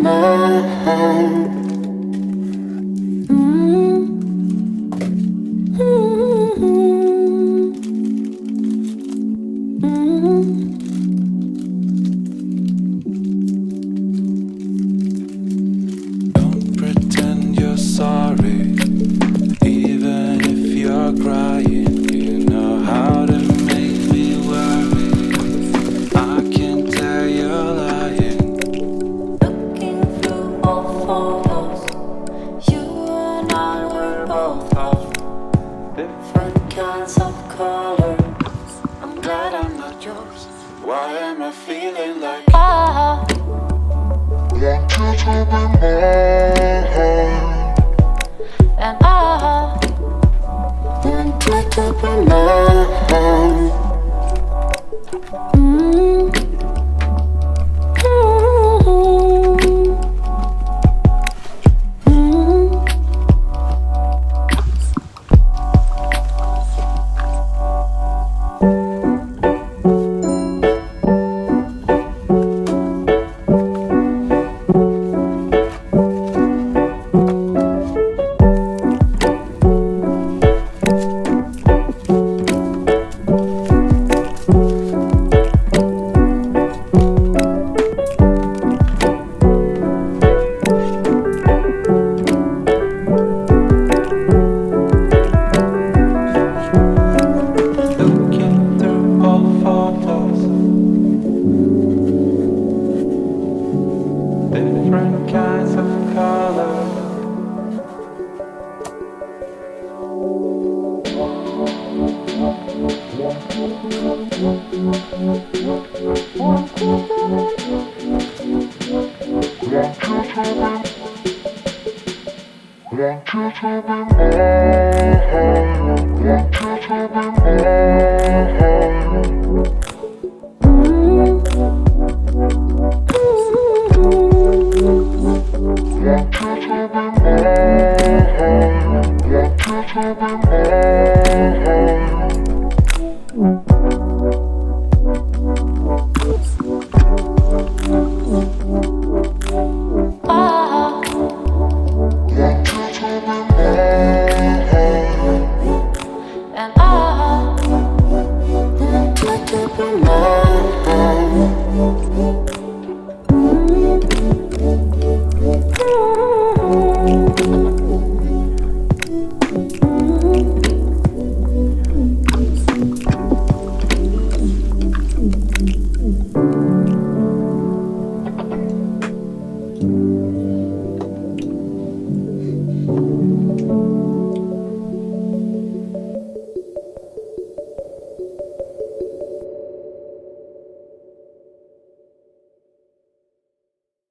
mind. Don't pretend you're sorry, even if you're crying. You know how to make me worry. I can tell you're lying. Looking through old photos, you and I were both of different kinds of colors. I'm glad I'm not yours. Why am I feeling like I want you to be mine, and I want you to be mine. Looking through old photos, different kinds of colors. And I want you to be mine.